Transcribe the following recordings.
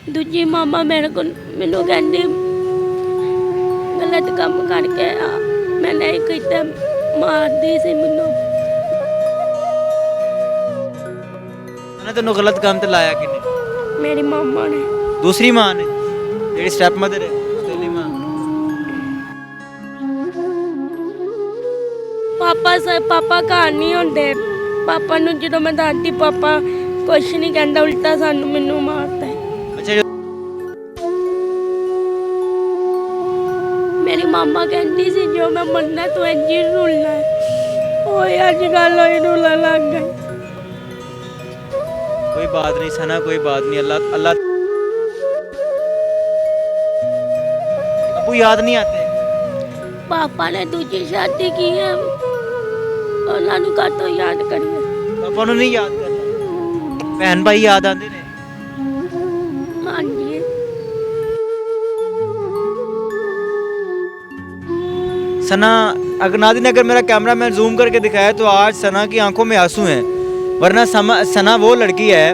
दूजी मामा मेरे को मैनू कहती गलत काम करके आ, मैं नहीं किया, मारती सी मैनू। मैंने तेन गलत काम ते लाया कि मेरी मामा ने। दूसरी मां ने जेडी स्टेप मदर है पहली मां। पापा घर नहीं होंगे। पापा नू जो मैं दादी पापा कुछ नहीं कहता, उल्टा सानू मैनू मारता है। अच्छा मेरी मामा कहती सी जो मैं मरना तो इंज ही रुलना है। ओए अजकल रुला लग गई। कोई बात नहीं सना, कोई बात नहीं। अल्लाह अल्लाह अबू याद नहीं आते? पापा ने दूजी शादी की है, उन्होंने का तो याद करिए। पापा नु नहीं याद करना, बहन भाई याद आते ने। हाँ जी। सना अगर नादिन अगर मेरा कैमरा मैन जूम करके दिखाया तो आज सना की आंखों में आंसू हैं, वरना सना वो लड़की है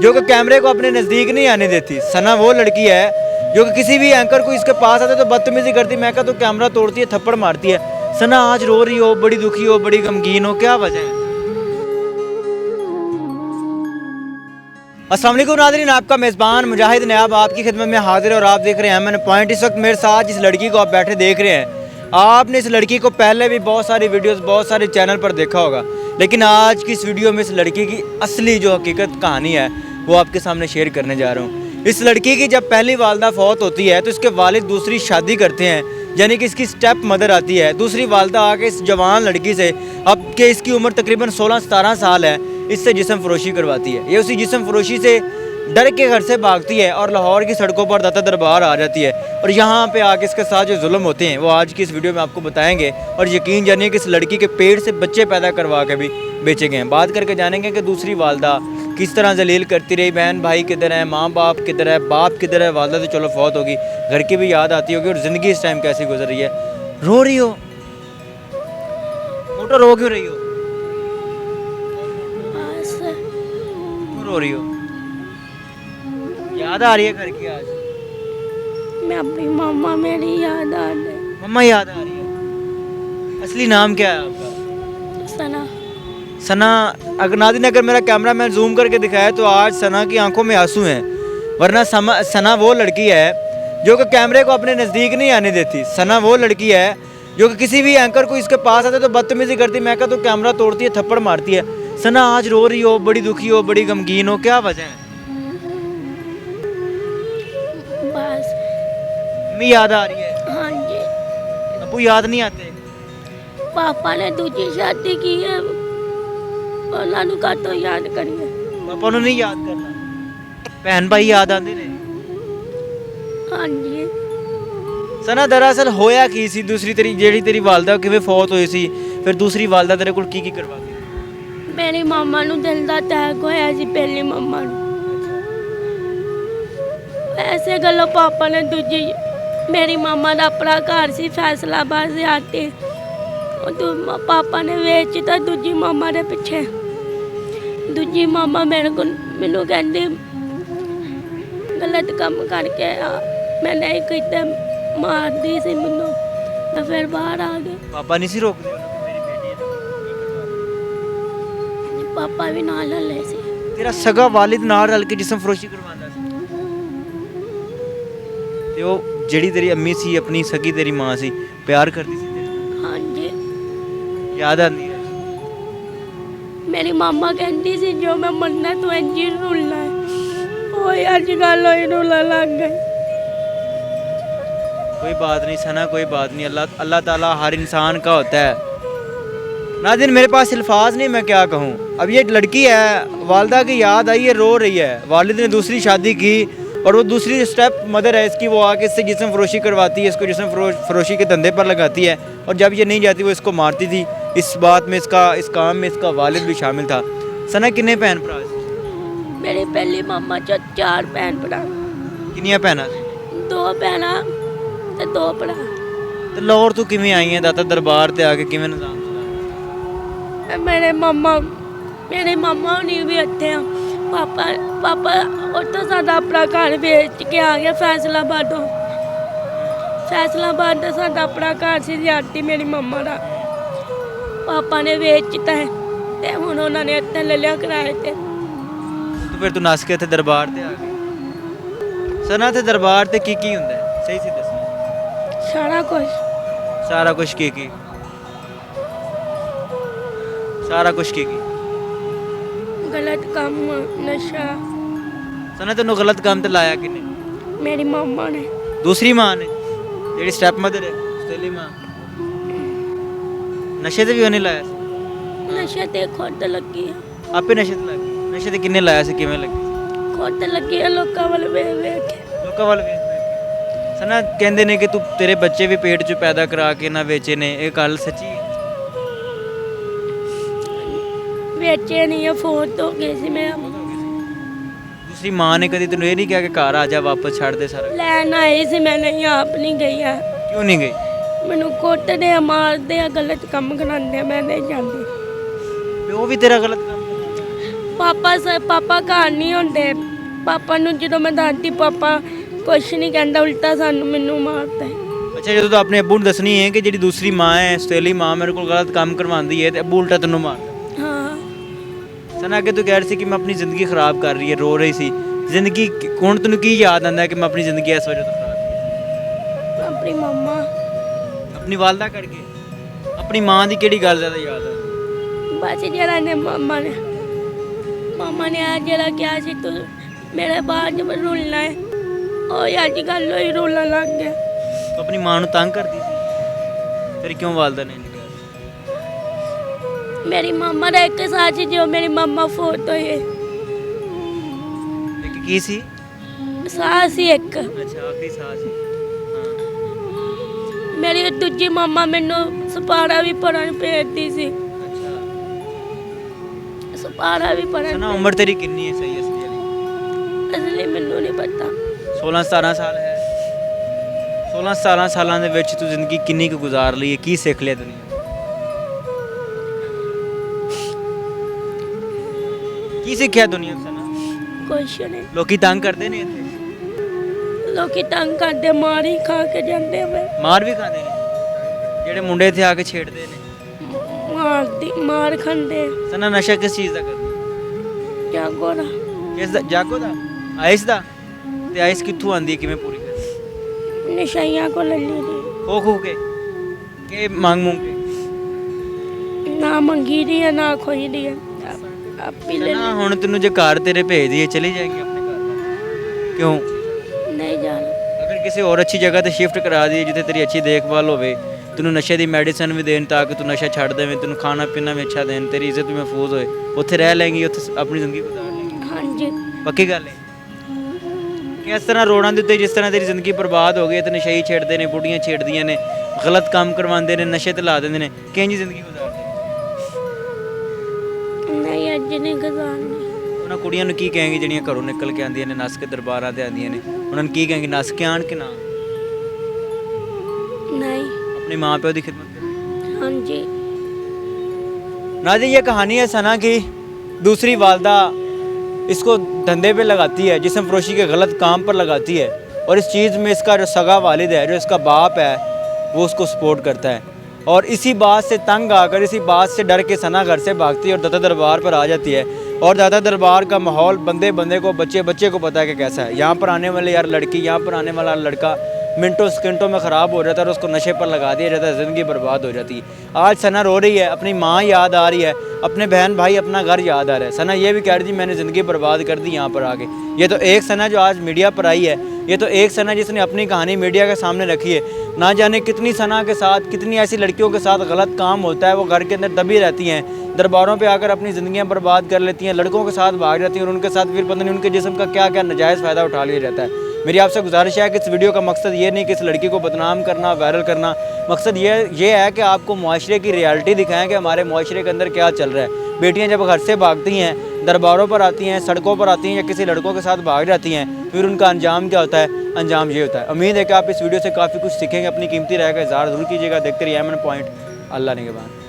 जो कि कैमरे को अपने नज़दीक नहीं आने देती। सना वो लड़की है जो कि किसी भी एंकर को इसके पास आते तो बदतमीजी करती, मैं कहा तो कैमरा तोड़ती है, थप्पड़ मारती है। सना आज रो रही हो, बड़ी दुखी हो, बड़ी गमगीन हो, क्या वजह है? अस्सलाम वालेकुम नाज़रीन, आपका मेज़बान मुजाहिद नयाब आपकी खिदमत में हाजिर है और आप देख रहे हैं मैंने पॉइंट। इस वक्त मेरे साथ जिस लड़की को आप बैठे देख रहे हैं, आपने इस लड़की को पहले भी बहुत सारी वीडियोस बहुत सारे चैनल पर देखा होगा, लेकिन आज की इस वीडियो में इस लड़की की असली जो हकीकत कहानी है वो आपके सामने शेयर करने जा रहा हूँ। इस लड़की की जब पहली वालदा फौत होती है तो इसके वालिद दूसरी शादी करते हैं, यानी कि इसकी स्टेप मदर आती है। दूसरी वालदा आके इस जवान लड़की से, अब के इसकी उम्र तकरीबन 16-17 साल है, इससे जिस्म फरोशी करवाती है। ये उसी जिस्म फरोशी से डर के घर से भागती है और लाहौर की सड़कों पर दाता दरबार आ जाती है, और यहाँ पे आके इसके साथ जो जुल्म होते हैं वो आज की इस वीडियो में आपको बताएंगे। और यकीन जानिए कि इस लड़की के पेट से बच्चे पैदा करवा के भी बेचे गए हैं। बात करके जानेंगे कि दूसरी वालदा किस तरह जलील करती रही, बहन भाई किधर है, माँ बाप किधर है, बाप किधर है। वालदा तो चलो फौत होगी, घर की भी याद आती होगी, और ज़िंदगी इस टाइम कैसी गुजर रही है। रो रही हो, मोटर रो क्यों रही हो, बस क्यों रो रही हो? याद आ रही है घर की आज? मैं अपनी मामा मेरी याद आ गई। मम्मा याद आ रही है। असली नाम क्या है आपका? सना। सना अगर नादिन अगर मेरा कैमरा मैन जूम करके दिखाया तो आज सना की आंखों में आंसू हैं, वरना सना वो लड़की है जो कि कैमरे को अपने नज़दीक नहीं आने देती। सना वो लड़की है जो कि किसी भी एंकर को इसके पास आते तो बदतमीजी करती, मैं कहा तो कैमरा तोड़ती है, थप्पड़ मारती है। सना आज रो रही हो, बड़ी दुखी हो, बड़ी गमगीन हो, क्या वजह है? बस। मम्मी याद आ रही है? हाँ जी। अबू याद नहीं आते? पापा ने दूजी शादी की है, उन्होंने का तो याद करिए। पापा नु नहीं याद करना, बहन भाई याद आते ने। हाँ जी। सना दरअसल होया की सी, दूसरी तेरी जेड़ी तेरी वालदा किवें फौत होई सी, फिर दूसरी वालदा तेरे कोल की करवा गई? मेरी मामा नू दिल दा अटैक होया सी, पहली मामा नू। ऐसे गल्लों पापा ने दूजी, मेरी मामा दा अपना घर सी फैसलाबाद से आते, पापा ने वेचता दूजी मामा दे पिछे। दूजी मामा मेरे को मैनू कहती गलत काम करके आ, मैं नहीं किया, मारती सी मैनू। मैं फिर बाहर आ गई। पापा नहीं सी रोकदे मेरी बेटी है? पापा भी नाल ले सी। तेरा सगा वालिद नाल रल के जिस्म फरोशी करवांदा सी, ते ओ जेड़ी तेरी अम्मी सी, अपनी सगी तेरी मां सी, प्यार करदी सी तेरे? हाँ जी। याद आंदी है? मेरी मामा कहती सी जो मैं मरना तो इंज ही रुलना है। ओए अजकल रुला लग गई। कोई बात नहीं सना, कोई बात नहीं। अल्लाह ताला हर इंसान का होता है। नाज़रीन मेरे पास अल्फाज नहीं, मैं क्या कहूँ। अब ये लड़की है, वालदा की याद आई है, रो रही है। वालिद ने दूसरी शादी की और वो दूसरी स्टेप मदर है इसकी, वो आके इससे जिस्म फरोशी करवाती है, इसको जिस्म फरोशी के धंधे पर लगाती है, और जब ये नहीं जाती वो इसको मारती थी। इस बात में इस काम में इसका वालिद भी शामिल था। सना किन्ने भैन भरा सी? मेरी पहली मामा च 4 भैन भरा, किन्नियां भैनां सी? 2 भैनां ते 2 भरा। ते लाहौर तू किवें आई है दाता दरबार ते आके किवें निजाम चला? मेरे मामा होनी भी इत्थे आ, ਪਾਪਾ ਪਾਪਾ ਉੱਥੋਂ ਸਾਡਾ ਆਪਣਾ ਘਰ ਵੇਚ ਕੇ ਆ ਗਿਆ ਫੈਸਲਾਬਾਦੋਂ। ਫੈਸਲਾਬਾਦ ਦਾ ਸਾਡਾ ਆਪਣਾ ਘਰ ਸੀ ਰਿਆਤੀ ਮੇਰੀ ਮੰਮਾ ਦਾ, ਪਾਪਾ ਨੇ ਵੇਚਤਾ ਹੈ ਤੇ ਹੁਣ ਉਹਨਾਂ ਨੇ ਇੱਥੇ ਲੈ ਲਿਆ ਕਿਰਾਏ ਤੇ। ਤੇ ਫਿਰ ਤੂੰ ਨੱਸ ਕੇ ਇੱਥੇ ਦਰਬਾਰ ਤੇ ਆ ਗਈ। ਸਨਾ ਤੇ ਦਰਬਾਰ ਤੇ ਕੀ ਹੁੰਦਾ ਹੈ, ਸਹੀ ਸੀ ਦੱਸਣਾ। ਸਾਰਾ ਕੁਝ ਸਾਰਾ ਕੁਝ ਕੀ ਸਾਰਾ ਕੁਝ ਕੀ ਗਲਤ ਕੰਮ, ਨਸ਼ਾ। ਸਨਾ ਤੈਨੂੰ ਗਲਤ ਕੰਮ ਤੇ ਲਾਇਆ ਕਿਨੇ? ਮੇਰੀ ਮੰਮਾ ਨੇ। ਦੂਸਰੀ ਮਾਂ ਨੇ ਜਿਹੜੀ ਸਟੈਪ ਮਦਰ ਹੈ, ਸਤੇਲੀ ਮਾਂ। ਨਸ਼ੇ ਤੇ ਵੀ ਉਹਨੇ ਲਾਇਆ ਸੀ? ਨਸ਼ੇ ਤੇ ਖੁਦ ਲੱਗੀ ਆ। ਆਪੇ ਨਸ਼ੇ ਤੇ ਲੱਗ ਗਈ। ਨਸ਼ੇ ਤੇ ਕਿੰਨੇ ਲਾਇਆ ਸੀ, ਕਿਵੇਂ ਲੱਗੀ? ਖੁਦ ਲੱਗੀ ਆ ਲੋਕਾਂ ਵੱਲ ਵੇਖ ਵੇਖ ਕੇ। ਲੋਕਾਂ ਵੱਲ ਵੇਖ ਵੇਖ ਕੇ। ਸਨਾ ਕਹਿੰਦੇ ਨੇ ਕਿ ਤੂੰ ਤੇਰੇ ਬੱਚੇ ਵੀ ਪੇਟ 'ਚ ਪੈਦਾ ਕਰਾ ਕੇ ਨਾ ਵੇਚੇ ਨੇ, ਇਹ ਗੱਲ ਸੱਚੀ ਹੈ? ਵੇਚੇ ਨਹੀਂ ਆ, ਫੋਨ ਹੋ ਗਏ ਸੀ ਮੈਂ। ਦੂਸਰੀ ਮਾਂ ਨੇ ਕਦੀ ਤੈਨੂੰ ਇਹ ਨਹੀਂ ਕਿਹਾ ਕਿ ਘਰ ਆ ਜਾ, ਵਾਪਸ ਛੱਡ ਦੇ ਸਾਰਾ? ਲੈਣ ਆਈ ਸੀ, ਮੈਂ ਨਹੀਂ, ਆਪ ਨਹੀਂ ਗਈ ਆ। ਕਿਉਂ ਨਹੀਂ ਗਈ? ਮੈਨੂੰ ਕੁੱਟਦੇ ਆ, ਮਾਰਦੇ ਆ, ਗਲਤ ਕੰਮ ਕਰਾਉਂਦੇ ਆ, ਮੈਂ ਨਹੀਂ ਜਾਂਦੀ। ਤੇ ਉਹ ਵੀ ਤੇਰਾ ਗਲਤ ਕੰਮ? ਪਾਪਾ ਘਰ ਨਹੀਂ ਹੁੰਦੇ। ਪਾਪਾ ਨੂੰ ਜਦੋਂ ਮੈਂ ਦੱਸਦੀ, ਪਾਪਾ ਕੁਛ ਨਹੀਂ ਕਹਿੰਦਾ, ਉਲਟਾ ਮੈਨੂੰ ਮਾਰਦਾ ਹੈ। ਅੱਛਾ, ਜਦੋਂ ਤੂੰ ਆਪਣੇ ਅੱਬੂ ਨੂੰ ਦੱਸਣੀ ਹੈ ਕਿ ਜਿਹੜੀ ਦੂਸਰੀ ਮਾਂ ਹੈ, ਸਤੇਲੀ ਮਾਂ, ਮੇਰੇ ਕੋਲ ਗਲਤ ਕੰਮ ਕਰਵਾਉਂਦੀ ਹੈ, ਤੇ ਅੱਬੂ ਉਲਟਾ ਤੈਨੂੰ ਮਾਰਦਾ? ਹਾਂ। ਸਨਾ ਅੱਗੇ ਤੂੰ ਕਹਿ ਰਹੀ ਸੀ ਕਿ ਮੈਂ ਆਪਣੀ ਜ਼ਿੰਦਗੀ ਖਰਾਬ ਕਰ ਰਹੀ ਹੈ, ਰੋ ਰਹੀ ਸੀ। ਜ਼ਿੰਦਗੀ ਹੁਣ ਤੈਨੂੰ ਕੀ ਯਾਦ ਆਉਂਦਾ ਕਿ ਮੈਂ ਆਪਣੀ ਜ਼ਿੰਦਗੀ ਇਸ ਵਜ੍ਹਾ ਤੋਂ ਖਰਾਬ ਕੀਤੀ? ਆਪਣੀ ਮੰਮਾ, ਆਪਣੀ ਵਾਲਦਾ ਕਰਕੇ? ਆਪਣੀ ਮਾਂ ਦੀ ਕਿਹੜੀ ਗੱਲ ਜ਼ਿਆਦਾ ਯਾਦ ਆ? ਬਸ ਜਿਹੜਾ ਨੇ ਮੰਮਾ ਨੇ ਆ ਜਿਹੜਾ ਕਿਹਾ ਸੀ ਤੂੰ ਮੇਰੇ ਬਾਅਦ ਜਬ ਰੁਲਣਾ ਹੈ, ਉਹ ਅੱਜ ਕੱਲ੍ਹ ਹੀ ਰੁਲਣ ਲੱਗ ਗਿਆ। ਤੂੰ ਆਪਣੀ ਮਾਂ ਨੂੰ ਤੰਗ ਕਰਦੀ ਸੀ, ਫਿਰ ਕਿਉਂ ਵਾਲਦਾ ਨੇ ਨਹੀਂ ਕਿਹਾ? ਮੇਰੀ ਮੰਮਾ ਦਾ ਇੱਕ ਸਾਥ ਸੀ, ਜੋ ਮੇਰੀ ਮੰਮਾ ਫੋਟ ਹੋਈ ਹੈ। ਇੱਕ ਕੀ ਸੀ? ਸਾਹ ਸੀ ਇੱਕ। ਅੱਛਾ, ਆਖਰੀ ਸਾਹ ਸੀ। ਮੇਰੀ ਦੂਜੀ ਮੰਮਾ ਮੈਨੂੰ ਸਪਾਰਾ ਵੀ ਪੜਨ ਭੇਜਦੀ ਸੀ। ਅੱਛਾ, ਸਪਾਰਾ ਵੀ ਪੜਨ। ਸਨਾ ਉਮਰ ਤੇਰੀ ਕਿੰਨੀ ਹੈ ਸਹੀ ਅਸਲੀ ਵਾਲੀ? ਅਸਲੀ ਮੈਨੂੰ ਨਹੀਂ ਪਤਾ। 16-17 ਸਾਲ ਹੈ। 16-17 ਸਾਲਾਂ ਦੇ ਵਿੱਚ ਤੂੰ ਜ਼ਿੰਦਗੀ ਕਿੰਨੀ ਕੁ ਗੁਜ਼ਾਰ ਲਈ ਹੈ, ਕੀ ਸਿੱਖ ਲਿਆ ਦੁਨੀਆ? ਕੀ ਸਿੱਖਿਆ ਦੁਨੀਆ ਤੋਂ ਸਨਾ? ਕੁਛ ਨਹੀਂ। ਲੋਕੀ ਤੰਗ ਕਰਦੇ ਨੇ ਇੱਥੇ? ਲੋਕੀ ਤੰਗ ਕਰਦੇ, ਮਾਰ ਹੀ ਖਾ ਕੇ ਜਾਂਦੇ ਵੇ। ਮਾਰ ਵੀ ਖਾਂਦੇ ਨੇ ਜਿਹੜੇ ਮੁੰਡੇ ਇੱਥੇ ਆ ਕੇ ਛੇੜਦੇ ਨੇ? ਮਾਰ ਖਾਂਦੇ। ਸਨਾ ਨਸ਼ਾ ਕਿਸ ਚੀਜ਼ ਦਾ ਕਰਦੇ? ਜਾਗੋ ਦਾ। ਕਿਸ ਦਾ? ਜਾਗੋ ਦਾ? ਆਇਸ ਦਾ? ਤੇ ਆਇਸ ਕਿੱਥੋਂ ਆਂਦੀ ਹੈ, ਕਿਵੇਂ ਪੂਰੀ ਕਰਦੀ? ਨਸ਼ਈਆਂ ਕੋ ਲੈ ਲਈ ਦੀ। ਖੋ ਕੇ ਕਿ ਮੰਗ ਕੇ? ਨਾ ਮੰਗੀ ਦੀ ਹੈ, ਨਾ ਖੋਈ ਦੀ ਹੈ, ਆਪੀ ਲੈ ਸਨਾ ਲਈ। ਹੁਣ ਤੈਨੂੰ ਜੇ ਘਰ ਤੇਰੇ ਭੇਜ ਦਈਏ, ਚਲੀ ਜਾਏਗੀ ਆਪਣੇ ਘਰ? ਕਿਉਂ? ਨਹੀਂ ਜਾਣਾ। ਅਗਰ ਕਿਸੇ ਹੋਰ ਅੱਛੀ ਜਗ੍ਹਾ ਤੇ ਸ਼ਿਫਟ ਕਰਾ ਦਈਏ ਜਿੱਥੇ ਤੇਰੀ ਅੱਛੀ ਦੇਖਭਾਲ ਹੋਵੇ, ਤੈਨੂੰ ਨਸ਼ੇ ਦੀ ਮੈਡੀਸਨ ਵੀ ਦੇਣ ਤਾਂ ਕਿ ਤੂੰ ਨਸ਼ਾ ਛੱਡ ਦੇਵੇਂ, ਤੈਨੂੰ ਖਾਣਾ ਪੀਣਾ ਵੀ ਅੱਛਾ ਦੇਣ, ਤੇਰੀ ਇੱਜ਼ਤ ਵੀ ਮਹਿਫੂਜ਼ ਹੋਏ, ਉੱਥੇ ਰਹਿ ਲੈਂਗੀ, ਉੱਥੇ ਆਪਣੀ ਜ਼ਿੰਦਗੀ ਗੁਜ਼ਾਰ ਲੇਂਗੀ? ਹਾਂਜੀ। ਪੱਕੀ ਗੱਲ ਹੈ ਕਿ ਇਸ ਤਰ੍ਹਾਂ ਰੋਡਾਂ ਦੇ ਉੱਤੇ ਜਿਸ ਤਰ੍ਹਾਂ ਤੇਰੀ ਜ਼ਿੰਦਗੀ ਬਰਬਾਦ ਹੋ ਗਈ ਤੇ ਨਸ਼ਈ ਛੇੜਦੇ ਨੇ, ਬੁੱਢੀਆਂ ਛੇੜਦੀਆਂ ਨੇ, ਗਲਤ ਕੰਮ ਕਰਵਾਉਂਦੇ ਨੇ, ਨਸ਼ੇ ਤੇ ਲਾ ਦਿੰਦੇ ਨੇ, ਕਿੰਝ ਜ਼ਿੰਦਗੀ ਗੁਜ਼ਾਰਦੇ? ਨਹੀਂ, ਅੱਜ ਨਹੀਂ ਗੁਜ਼ਾਰਨੀ। ਉਹਨਾਂ ਕੁੜੀਆਂ ਨੂੰ ਕੀ ਕਹੇਂਗੀ ਜਿਹੜੀਆਂ ਘਰੋਂ ਨਿਕਲ ਕੇ ਆਉਂਦੀਆਂ ਨੇ, ਨੱਸ ਕੇ ਦਰਬਾਰਾਂ ਤੇ ਆਉਂਦੀਆਂ ਨੇ? ਉਹਨਾਂ ਨੂੰ ਕੀ ਕਹੇਂਗੀ, ਨੱਸ ਕੇ ਆਣ ਕਿ ਨਾ? नहीं। अपने माँ प्यो की खिदमत करें। हाँ जी। नाज़रीन, ये कहानी है सना की। दूसरी वालदा इसको धंधे पे लगाती है, जिस्म फरोशी के गलत काम पर लगाती है, और इस चीज़ में इसका जो सगा वालिद है, जो इसका बाप है, वो उसको सपोर्ट करता है। और इसी बात से तंग आकर, इसी बात से डर के सना घर से भागती है और दादा दरबार पर आ जाती है। और दादा दरबार का माहौल बंदे बंदे को, बच्चे बच्चे को पता है कि कैसा है। यहाँ पर आने वाले यार लड़की, यहाँ पर आने वाला लड़का मिनटों सेकंडों में ख़राब हो जाता है और उसको नशे पर लगा दिया जाता है, ज़िंदगी बर्बाद हो जाती है। आज सना रो रही है, अपनी माँ याद आ रही है, अपने बहन भाई, अपना घर याद आ रहा है। सना ये भी कह रही थी मैंने ज़िंदगी बर्बाद कर दी यहाँ पर आके। ये तो एक सना जो आज मीडिया पर आई है, ये तो एक सना जिसने अपनी कहानी मीडिया के सामने रखी है। ना जाने कितनी सना के साथ, कितनी ऐसी लड़कियों के साथ गलत काम होता है, वो घर के अंदर दबी रहती हैं, दरबारों पे आकर अपनी ज़िंदगियाँ बर्बाद कर लेती हैं, लड़कों के साथ भाग जाती हैं, और उनके साथ फिर पता नहीं उनके जिस्म का क्या क्या नाजायज़ फ़ायदा उठा लिया जाता है। मेरी आपसे गुजारिश है कि इस वीडियो का मकसद ये नहीं कि इस लड़की को बदनाम करना, वायरल करना। मकसद ये है कि आपको मुआशरे की रियलिटी दिखाएं कि हमारे मुआशरे के अंदर क्या चल रहा है। बेटियां जब घर से भागती हैं, दरबारों पर आती हैं, सड़कों पर आती हैं, या किसी लड़कों के साथ भाग जाती हैं, फिर उनका अंजाम क्या होता है? अंजाम ये होता है। उम्मीद है कि आप इस वीडियो से काफ़ी कुछ सीखेंगे। अपनी कीमती राय का इज़हार ज़रूर कीजिएगा। देखते रहिए एमएन पॉइंट। अल्लाह निगहबान।